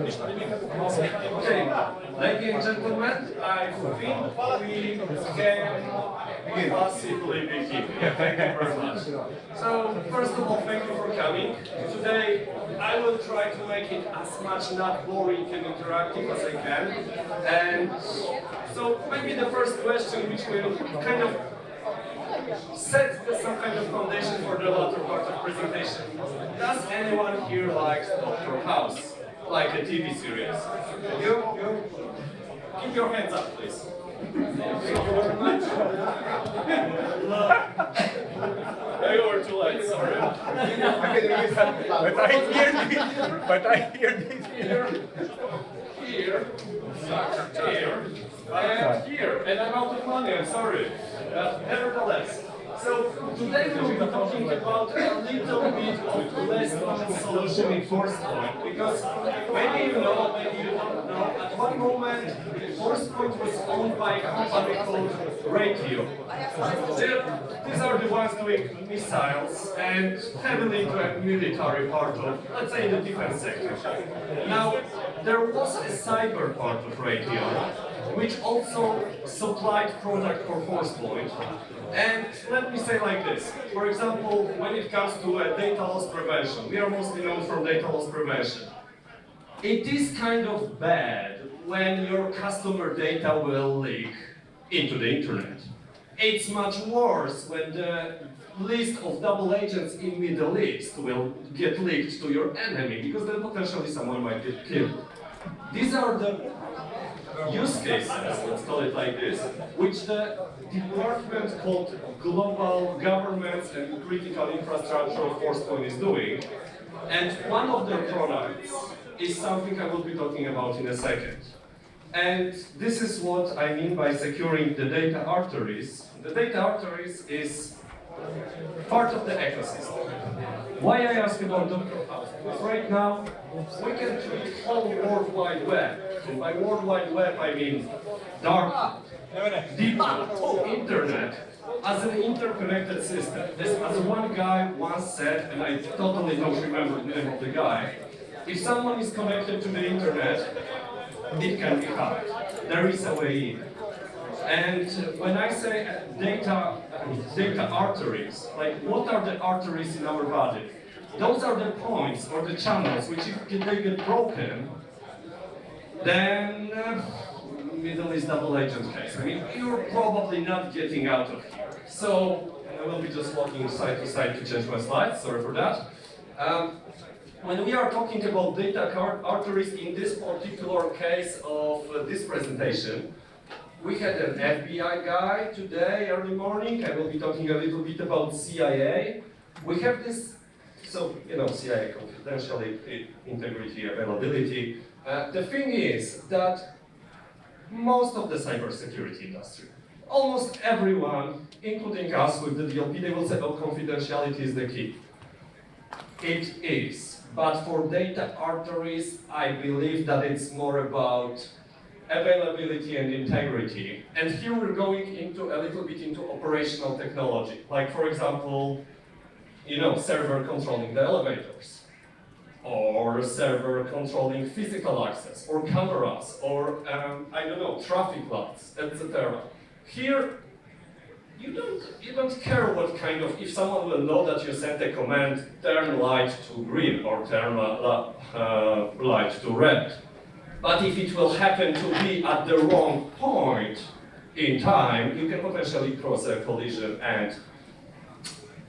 Okay, ladies and gentlemen, I think we can possibly begin. Thank you very much. So, first of all, thank you for coming. Today, I will try to make it as much not boring and interactive as I can. And so, maybe the first question, which will kind of set some kind of foundation for the latter part of presentation. Does anyone here likes Dr. House? Like a TV series? You? Keep your hands up, please. Thank you very much. You were too late, sorry. But I hear this. Here, and here, and I'm out of money, I'm sorry. Nevertheless, so today we will be talking about a little bit of less known solution in Forcepoint, because maybe you know, maybe you don't know, at one moment Forcepoint was owned by a company called Ratio. These are the ones doing missiles and heavily into a military part of, let's say, the defense sector. Now, there was a cyber part of Ratio, which also supplied product for Forcepoint. And let me say like this, for example, when it comes to data loss prevention, we are mostly known for data loss prevention. It is kind of bad when your customer data will leak into the internet. It's much worse when the list of double agents in Middle East will get leaked to your enemy, because then potentially someone might get killed. These are the use cases, let's call it like this, which the department called Global Governments and Critical Infrastructure of Forcepoint is doing. And one of their products is something I will be talking about in a second. And this is what I mean by securing the data arteries. The data arteries is part of the ecosystem. Why I ask about Dr. House? Because right now, we can treat whole World Wide Web. And by World Wide Web, I mean dark, deep internet, as an interconnected system. As one guy once said, and I totally don't remember the name of the guy, if someone is connected to the internet, it can be hacked. There is a way in. And when I say data arteries, like what are the arteries in our body? Those are the points or the channels which if they get broken, then Middle East double agent case. I mean, you're probably not getting out of here. So I will be just walking side to side to change my slides, sorry for that. When we are talking about data arteries in this particular case of this presentation, we had an FBI guy today, early morning. I will be talking a little bit about CIA. We have this, so, you know, CIA confidentiality, integrity, availability. The thing is that most of the cybersecurity industry, almost everyone, including us with the DLP, they will say, oh, confidentiality is the key. It is, but for data arteries, I believe that it's more about availability and integrity. And here we're going into a little bit into operational technology. Like, for example, you know, server controlling the elevators, or server controlling physical access, or cameras, or, I don't know, traffic lights, etc. Here, you don't care what kind of, if someone will know that you sent a command, turn light to green, or turn light to red. But if it will happen to be at the wrong point in time, you can potentially cause a collision and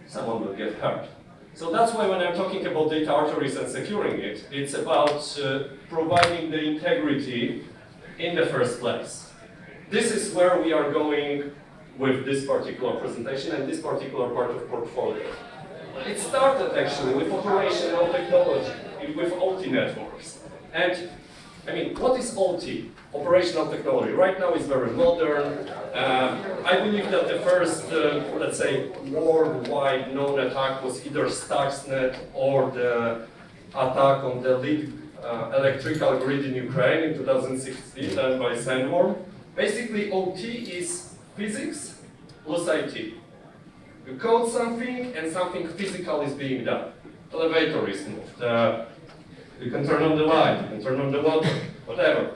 someone will get hurt. So that's why when I'm talking about data arteries and securing it, it's about providing the integrity in the first place. This is where we are going with this particular presentation and this particular part of portfolio. It started actually with operational technology, with OT networks. And I mean, what is OT? Operational technology. Right now it's very modern. I believe that the first, let's say, worldwide known attack was either Stuxnet or the attack on the lead electrical grid in Ukraine in 2016 done by Sandworm. Basically, OT is physics plus IT. You code something and something physical is being done. Elevator is moved. You can turn on the light, you can turn on the water, whatever.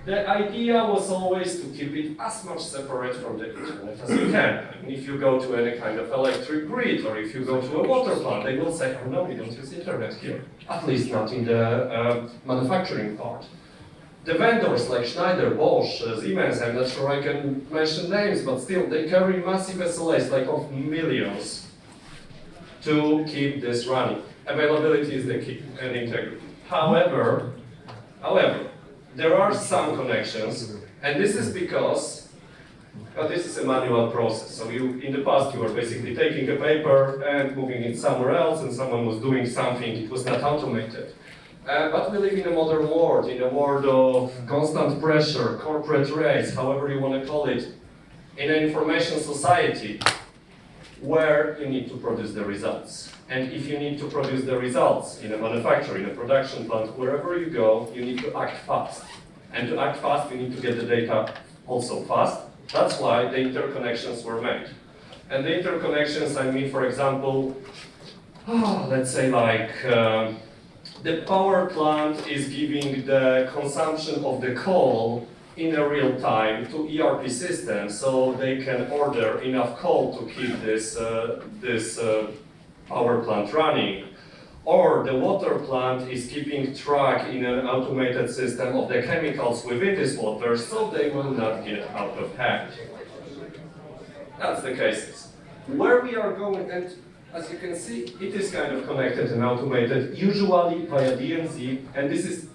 The idea was always to keep it as much separate from the internet as you can. I mean, if you go to any kind of electric grid or if you go to a water plant, they will say, oh no, we don't use internet here. At least not in the manufacturing part. The vendors like Schneider, Bosch, Siemens, I'm not sure I can mention names, but still, they carry massive SLAs, like of millions, to keep this running. Availability is the key, and integrity. However, there are some connections, and this is because this is a manual process. So in the past, you were basically taking a paper and moving it somewhere else, and someone was doing something. It was not automated. But we live in a modern world, in a world of constant pressure, corporate race, however you want to call it, in an information society where you need to produce the results. And if you need to produce the results in a manufacturer, in a production plant, wherever you go, you need to act fast. And to act fast, you need to get the data also fast. That's why the interconnections were made. And the interconnections, I mean, for example, let's say like the power plant is giving the consumption of the coal in a real time to ERP systems, so they can order enough coal to keep this power plant running. Or the water plant is keeping track in an automated system of the chemicals within this water, so they will not get out of hand. That's the cases. Where we are going, and as you can see, it is kind of connected and automated, usually via DMZ, and this is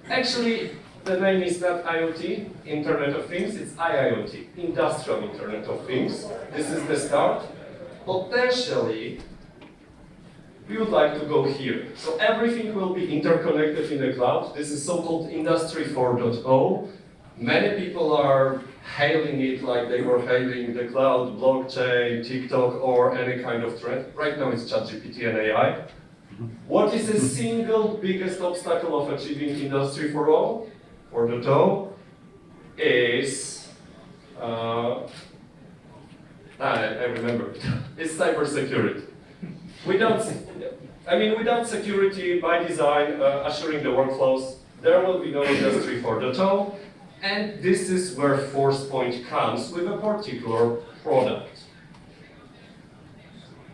actually, the name is not IoT, Internet of Things, it's IIoT, Industrial Internet of Things. This is the start. Potentially, we would like to go here. So everything will be interconnected in the cloud. This is so-called Industry 4.0. Many people are hailing it like they were hailing the cloud, blockchain, TikTok, or any kind of trend. Right now it's ChatGPT and AI. What is the single biggest obstacle of achieving Industry 4.0 is, I remember it. It's cybersecurity. Without security by design, assuring the workflows, there will be no Industry 4.0, and this is where Forcepoint comes with a particular product.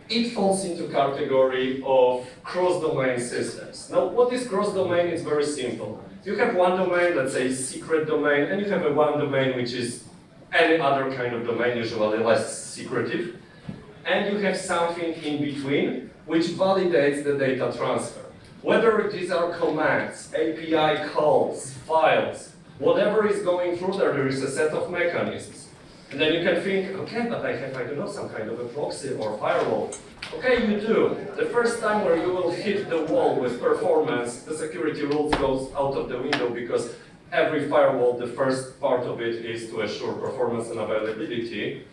It falls into category of cross-domain systems. Now, what is cross-domain? It's very simple. You have one domain, let's say secret domain, and you have a one domain which is any other kind of domain, usually less secretive. And you have something in between which validates the data transfer. Whether these are commands, API calls, files, whatever is going through there, there is a set of mechanisms. And then you can think, okay, but I don't know, some kind of a proxy or firewall. Okay, you do. The first time where you will hit the wall with performance, the security rules goes out of the window because every firewall, the first part of it is to assure performance and availability,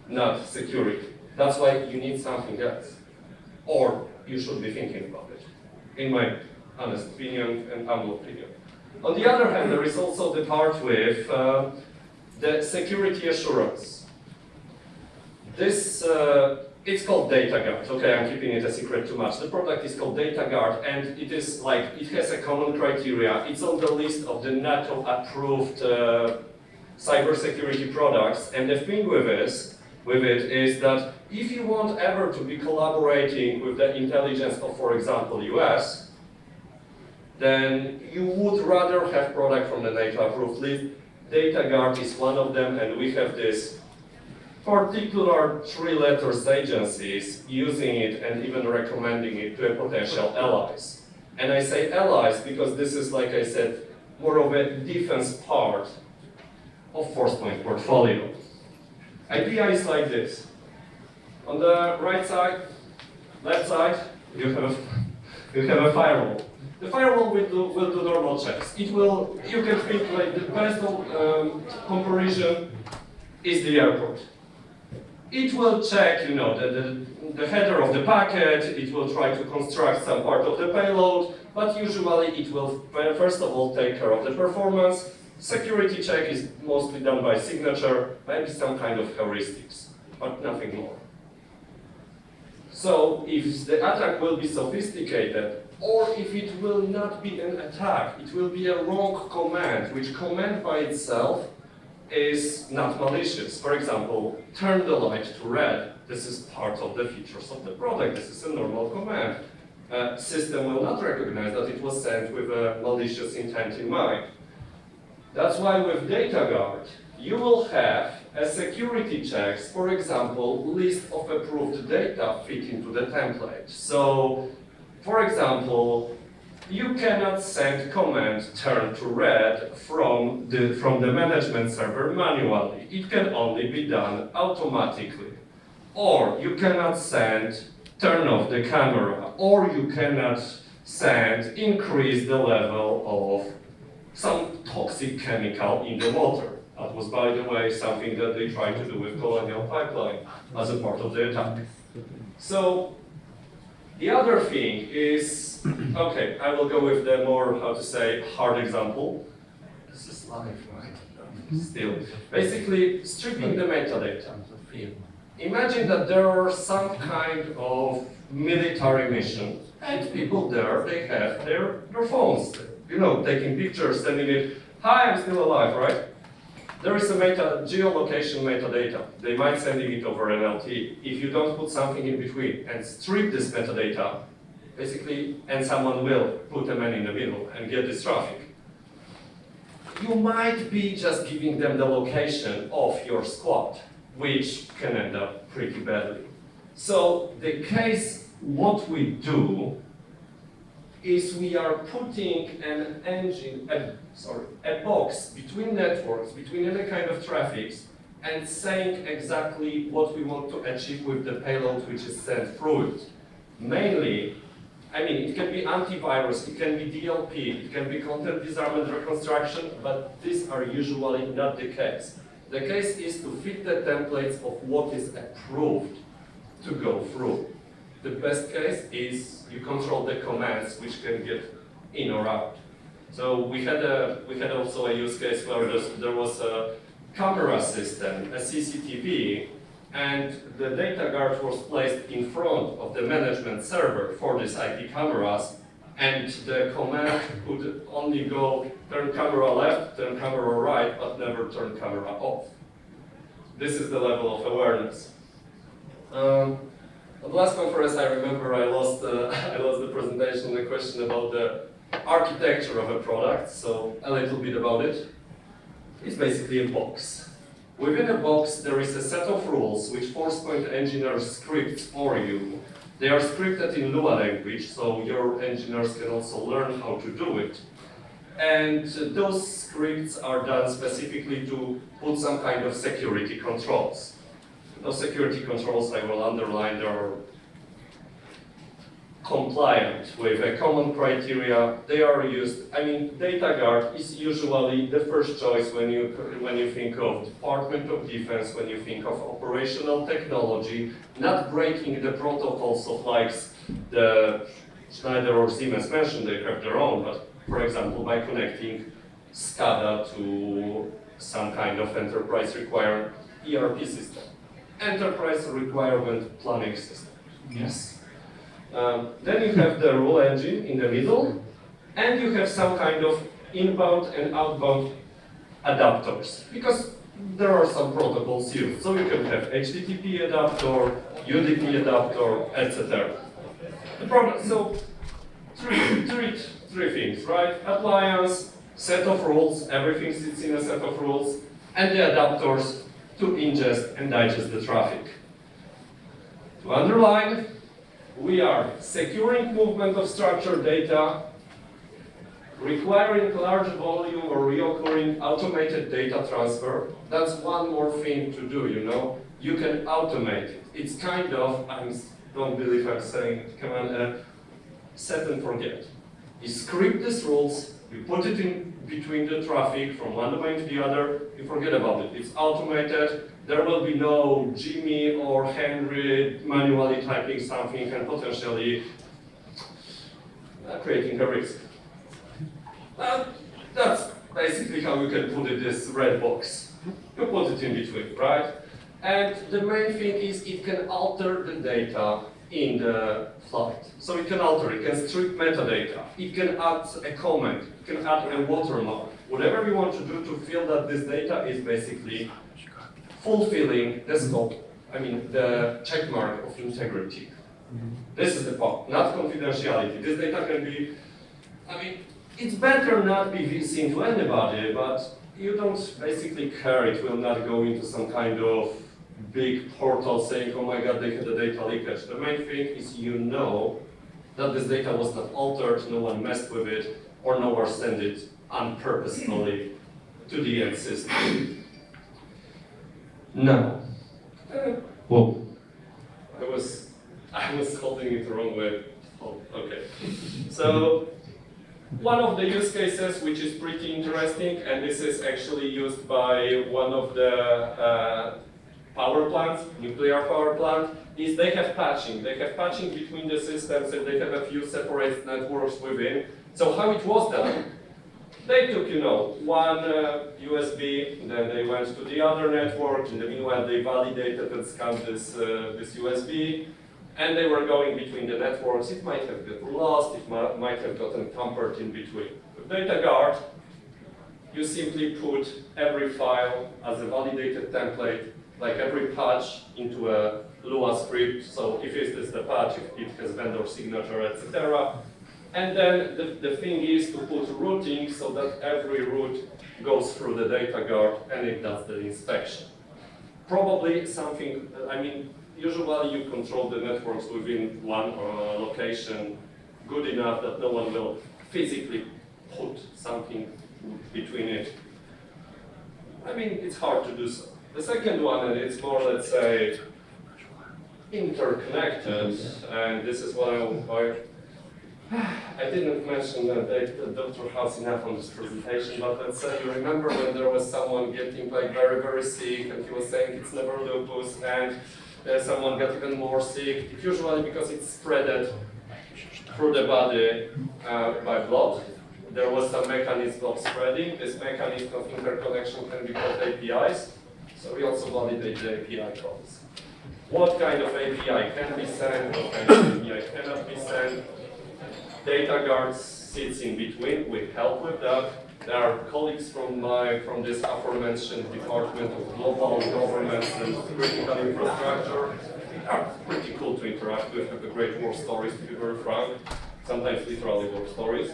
not security. That's why you need something else. Or you should be thinking about it, in my honest opinion and humble opinion. On the other hand, there is also the part with the security assurance. This, it's called DataGuard. Okay, I'm keeping it a secret too much. The product is called DataGuard, and it is like, it has a common criteria. It's on the list of the NATO approved cybersecurity products, and the thing with it is that if you want ever to be collaborating with the intelligence of, for example, US, then you would rather have product from the NATO approved list. DataGuard is one of them, and we have this particular 3 letters agencies using it and even recommending it to potential allies. And I say allies because this is, like I said, more of a defense part of Forcepoint portfolio. Idea is like this. On the right side, left side, you have a firewall. The firewall will do normal checks. It will, you can think like the best comparison is the airport. It will check, you know, the header of the packet, it will try to construct some part of the payload, but usually it will first of all take care of the performance. Security check is mostly done by signature, maybe some kind of heuristics, but nothing more. So if the attack will be sophisticated, or if it will not be an attack, it will be a wrong command, which command by itself is not malicious. For example, turn the light to red. This is part of the features of the product. This is a normal command. System will not recognize that it was sent with a malicious intent in mind. That's why with DataGuard, you will have a security checks, for example, list of approved data fit into the template. So, for example, you cannot send command turn to red from the management server manually. It can only be done automatically. Or you cannot send turn off the camera, or you cannot send increase the level of some toxic chemical in the water. That was, by the way, something that they tried to do with Colonial Pipeline as a part of the attack. So the other thing is, okay, I will go with the more, how to say, hard example. This is live, right? Still. Basically, stripping the metadata. Imagine that there are some kind of military mission, and people there, they have their phones, you know, taking pictures, sending it, hi, I'm still alive, right? There is a geolocation metadata. They might sending it over an LTE. If you don't put something in between and strip this metadata, basically, and someone will put a man in the middle and get this traffic, you might be just giving them the location of your squad, which can end up pretty badly. So the case, what we do is we are putting an engine, a box between networks, between any kind of traffics, and saying exactly what we want to achieve with the payload which is sent through it. Mainly, I mean, it can be antivirus, it can be DLP, it can be content disarmament reconstruction, but these are usually not the case. The case is to fit the templates of what is approved to go through. The best case is you control the commands which can get in or out. So we had also a use case where there was a camera system, a CCTV, and the data guard was placed in front of the management server for these IP cameras, and the command could only go turn camera left, turn camera right, but never turn camera off. This is the level of awareness. At the last conference, I remember I lost the presentation, the question about the architecture of a product, so a little bit about it. It's basically a box. Within a box, there is a set of rules which Forcepoint engineers script for you. They are scripted in Lua language, so your engineers can also learn how to do it. And those scripts are done specifically to put some kind of security controls. Those security controls, I will underline, they are compliant with a common criteria. They are used, I mean, DataGuard is usually the first choice when you think of Department of Defense, when you think of operational technology, not breaking the protocols of like the Schneider or Siemens mentioned, they have their own, but for example, by connecting SCADA to some kind of enterprise required ERP system. Enterprise requirement planning system. Yes. Then you have the rule engine in the middle, and you have some kind of inbound and outbound adapters, because there are some protocols used. So you can have HTTP adapter, UDP adapter, etc. The problem, so three things, right? Appliance, set of rules, everything sits in a set of rules, and the adapters to ingest and digest the traffic. To underline, we are securing movement of structured data, requiring large volume or reoccurring automated data transfer. That's one more thing to do, you know. You can automate it. It's kind of, I don't believe I'm saying, come on, set and forget. You script these rules, you put it in between the traffic from one domain to the other, you forget about it. It's automated, there will be no Jimmy or Henry manually typing something and potentially creating a risk. That's basically how you can put it, this red box. You put it in between, right? And the main thing is it can alter the data in the flight. So it can alter, it can strip metadata, it can add a comment, it can add a watermark, whatever we want to do to feel that this data is basically fulfilling the scope, the check mark of integrity. This is the part, not confidentiality. This data can be, it's better not be seen to anybody, but you don't basically care, it will not go into some kind of big portal saying, oh my god, they had a data leakage. The main thing is you know that this data was not altered, no one messed with it, or no one sent it unpurposefully to the end system. Now, whoa, I was holding it the wrong way. Oh, okay. So, one of the use cases which is pretty interesting, and this is actually used by one of the power plants, nuclear power plant, is they have patching. They have patching between the systems and they have a few separate networks within. So how it was done, they took, one USB, then they went to the other network, in the meanwhile they validated and scanned this USB, and they were going between the networks. It might have gotten lost, it might have gotten tampered in between. With DataGuard, you simply put every file as a validated template, like every patch, into a Lua script. So if it is the patch, if it has vendor signature, etc. And then the thing is to put routing so that every route goes through the DataGuard and it does the inspection. Probably something, usually you control the networks within one location good enough that no one will physically put something between it. It's hard to do so. The second one, and it's more, let's say, interconnected, and this is what I didn't mention Dr. House enough on this presentation, but let's say you remember when there was someone getting very, very sick, and he was saying it's never lupus, and someone got even more sick, usually because it's spread through the body by blood. There was some mechanism of spreading. This mechanism of interconnection can be called APIs. So we also validate the API calls. What kind of API can be sent, what kind of API cannot be sent. DataGuard sits in between, we help with that. There are colleagues from this aforementioned Department of Global Governance and Critical Infrastructure. They are pretty cool to interact with, have a great war stories, to be very frank. Sometimes literally war stories.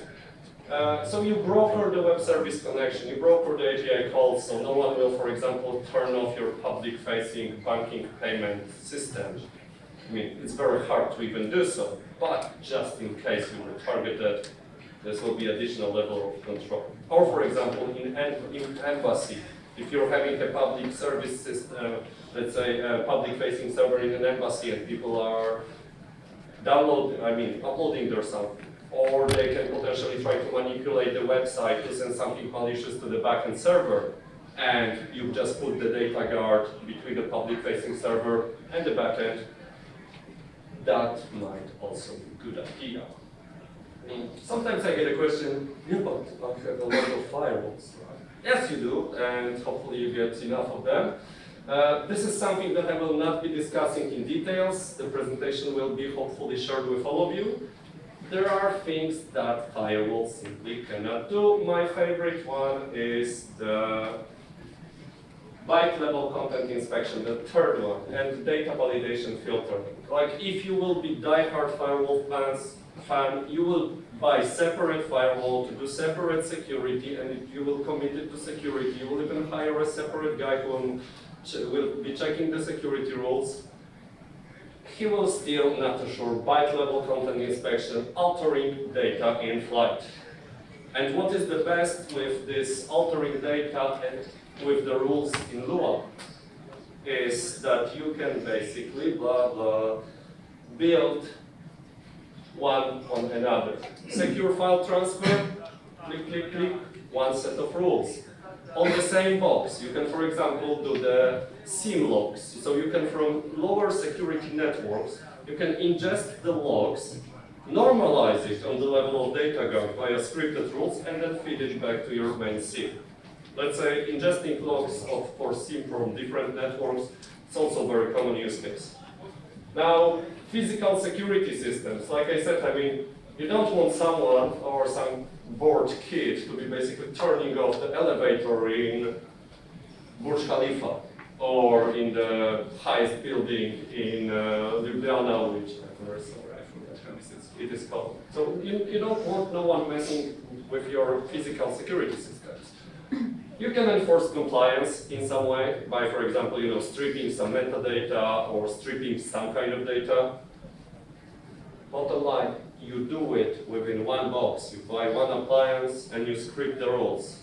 So you broker the web service connection, you broker the API calls, so no one will, for example, turn off your public-facing banking payment system. It's very hard to even do so, but just in case you were targeted, this will be additional level of control. Or, for example, in embassy, if you're having a public service system, let's say a public-facing server in an embassy, and people are uploading their something, or they can potentially try to manipulate the website to send something malicious to the backend server, and you just put the DataGuard between the public-facing server and the backend. That might also be a good idea. Sometimes I get a question, yeah, but I have a lot of firewalls. Yes, you do, and hopefully you get enough of them. This is something that I will not be discussing in details. The presentation will be hopefully shared with all of you. There are things that firewalls simply cannot do. My favorite one is the byte level content inspection, the third one, and data validation filtering. Like if you will be diehard firewall fan, you will buy separate firewall to do separate security, and if you will commit it to security, you will even hire a separate guy who will be checking the security rules. He will still not assure byte level content inspection, altering data in flight. And what is the best with this altering data and with the rules in Lua is that you can basically build one on another. Secure file transfer, click, click, click, one set of rules. On the same box, you can, for example, do the SIEM logs. So you can, from lower security networks, you can ingest the logs, normalize it on the level of DataGuard via scripted rules, and then feed it back to your main SIEM. Let's say ingesting logs for SIEM from different networks, it's also a very common use case. Now, physical security systems, like I said, I mean, you don't want someone or some bored kid to be basically turning off the elevator in Burj Khalifa or in the highest building in Ljubljana, which I'm very sorry, I forgot how it is called. So you don't want no one messing with your physical security systems. You can enforce compliance in some way by, for example, stripping some metadata or stripping some kind of data. Bottom line, you do it within one box. You buy one appliance and you script the rules.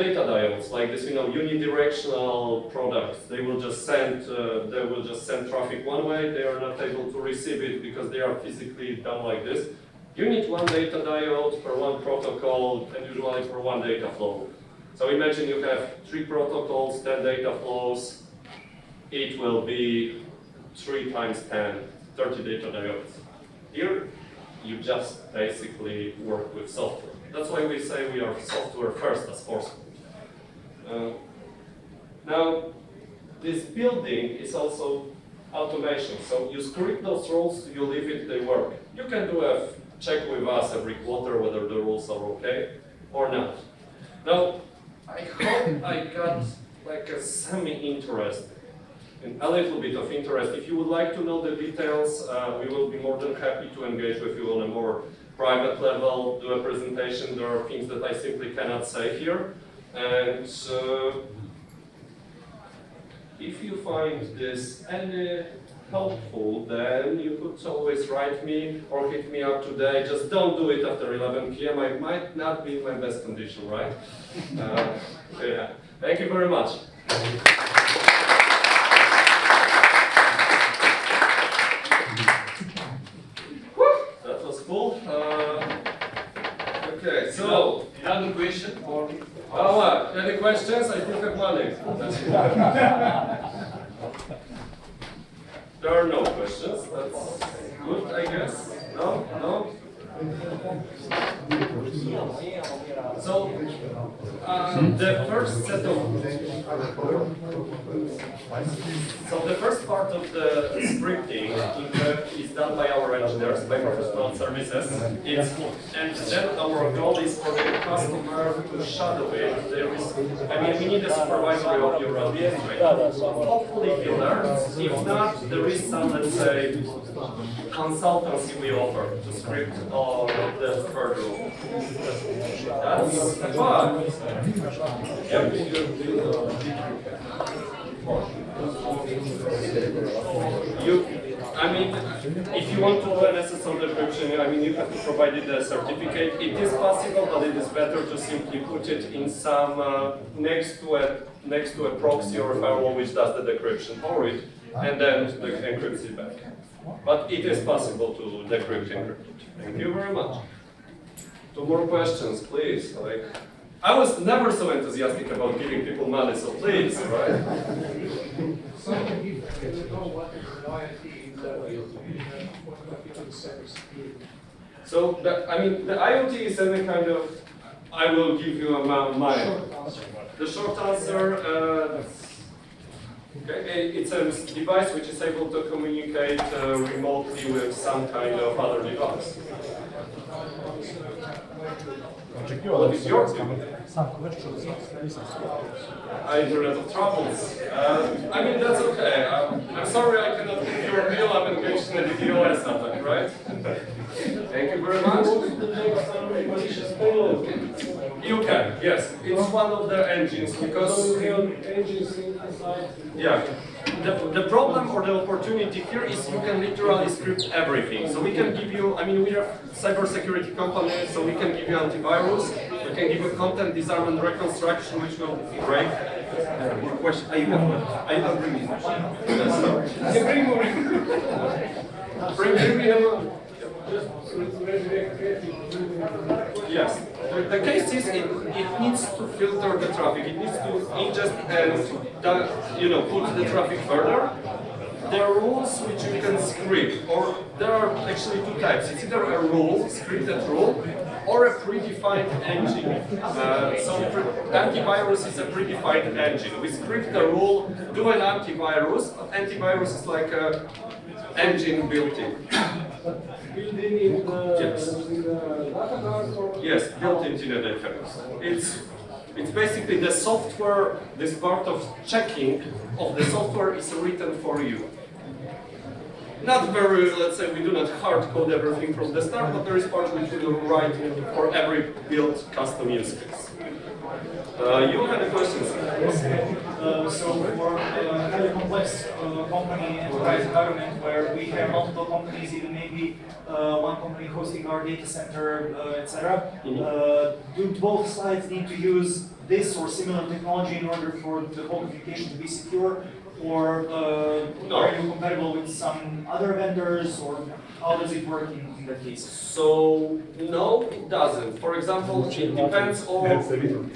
Data diodes like this, unidirectional products. They will just send traffic one way. They are not able to receive it because they are physically done like this. You need one data diode per one protocol, and usually for one data flow. So imagine you have 3 protocols, 10 data flows. It will be 3 times 10, 30 data diodes. Here, you just basically work with software. That's why we say we are software first as Forcepoint. Now, this building is also automation. So you script those rules, you leave it, they work. You can do a check with us every quarter whether the rules are okay or not. Now, I hope I got like a semi-interest, a little bit of interest. If you would like to know the details, we will be more than happy to engage with you on a more private level, do a presentation. There are things that I simply cannot say here. And if you find this any helpful, then you could always write me or hit me up today. Just don't do it after 11 p.m. I might not be in my best condition, right? Yeah. Thank you very much. That was cool. Okay, so Another question or? Any questions? I still have money. There are no questions. That's good, I guess. No? No? So, the first set of... So the first part of the scripting is done by our engineers, by professional services. And then our goal is for the customer to shadow it. We need a supervisory of your administrator. Hopefully he learns. If not, there is some, let's say, consultancy we offer to script all the further. That's fun. Yep. If you want to do an SSL decryption, you have to provide it a certificate. It is possible, but it is better to simply put it in some next to a proxy or a firewall which does the decryption for it, and then encrypts it back. But it is possible to decrypt encrypted. Thank you very much. 2 more questions, please. I was never so enthusiastic about giving people money, so please, right? So, if you know what is the IoT that we to the cybersecurity? So, the IoT is any kind of, I will give you the short answer, it's a device which is able to communicate remotely with some kind of other device. What is your view? Internet of Troubles. That's okay. I'm sorry I cannot give you a real I'm engaged in a DDoS attack, right? Thank you very much. You can, yes. It's one of the engines because... Yeah. The problem or the opportunity here is you can literally script everything. So we can give you, we are a cybersecurity company, so we can give you antivirus, we can give you content disarmament reconstruction, which will be great. More question? I have bringing. Bring me Yes. The case is it needs to filter the traffic. It needs to ingest and put the traffic further. there are rules which you can script, or there are actually two types. It's either a rule, scripted rule, or a predefined engine. Antivirus is a predefined engine. We script the rule, do an antivirus. Antivirus is like a engine built in. Built in the, Yes. in the database or? Yes, built into the database. It's basically the software, this part of checking of the software is written for you. Not very, let's say, we do not hard code everything from the start, but there is part which we will write for every built custom use case. You had a question, sir. So for a highly complex company enterprise environment where we have multiple companies, even maybe one company hosting our data center, etc., do both sides need to use this or similar technology in order for the whole communication to be secure? Or are you compatible with some other vendors, or how does it work in that case? So, no, it doesn't. For example, it depends on,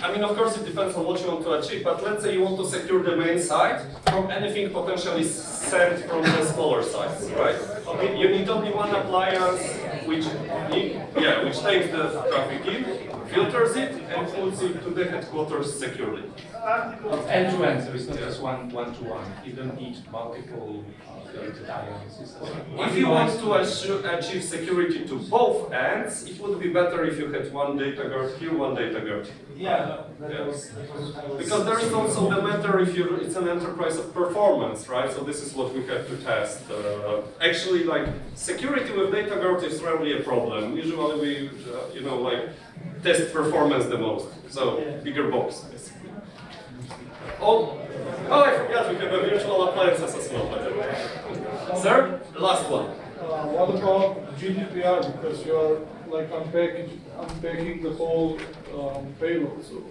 I mean, of course it depends on what you want to achieve, but let's say you want to secure the main site from anything potentially sent from the smaller sites, right? Okay. You need only one appliance which takes the traffic in, filters it, and puts it to the headquarters securely. End to end, so it's not just one-to-one. You don't need multiple systems. If you want to achieve security to both ends, it would be better if you had one data guard here, one data guard here. Yeah, that was what I was. Because there is also the matter if it's an enterprise of performance, right? So this is what we have to test. Actually, like security with data guard is rarely a problem. Usually we, test performance the most. So bigger box, basically. Oh, I forgot we have a virtual appliances as well, by the way. Sir, the last one. What about GDPR? Because you are like unpacking the whole payload. So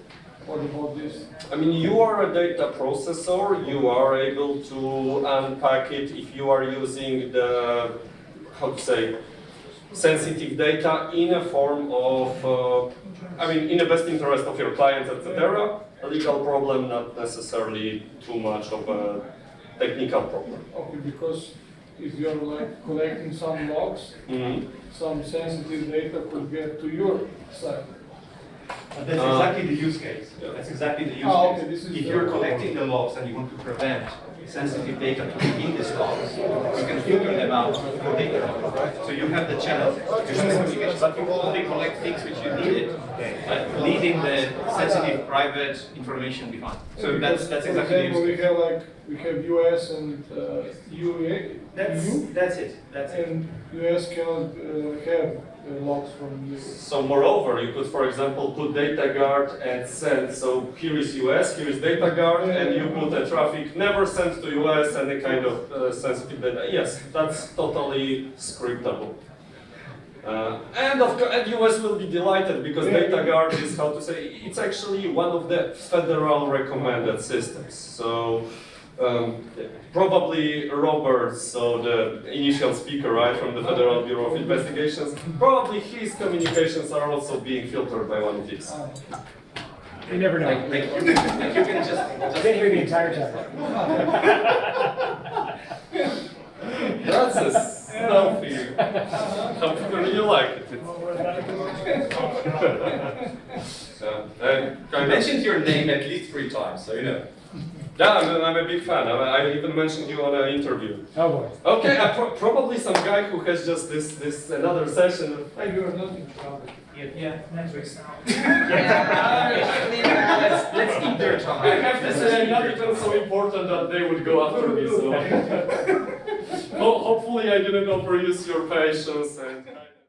what about this? I mean, you are a data processor, you are able to unpack it if you are using the, sensitive data in a form of, in the best interest of your client, etc. A legal problem, not necessarily too much of a technical problem. Okay, because if you're like collecting some logs, some sensitive data could get to your site. That's exactly the use case. That's exactly the use okay, case. this is If you're collecting the logs and you want to prevent sensitive data to be in these logs, you can filter them out for data. Right? So you have the channel, you have the communication, but you only collect things which you needed, leaving the sensitive private information behind. So that's exactly the use case. We have US and UA. That's it. And US cannot have logs from you. So moreover, you could, for example, put data guard and send. So here is US, here is data guard, and you put a traffic never sent to US any kind of sensitive data. Yes, that's totally scriptable. And US will be delighted because data guard is, it's actually one of the federal recommended systems. So probably Robert, so the initial speaker, right, from the Federal Bureau of Investigations, probably his communications are also being filtered by one of these. You never know. Like you can just Didn't hear the entire time. That's a stealthy. How you like it? I mentioned your name at least 3 times, so you know. Yeah, I'm a big fan. I even mentioned you on an interview. Oh boy. Okay, probably some guy who has just this another session. Hey, you are not in trouble. Yeah, Netflix now. Let's eat their time. I have to say, I'm not even so important that they would go after me. So hopefully, I didn't overuse your patience and.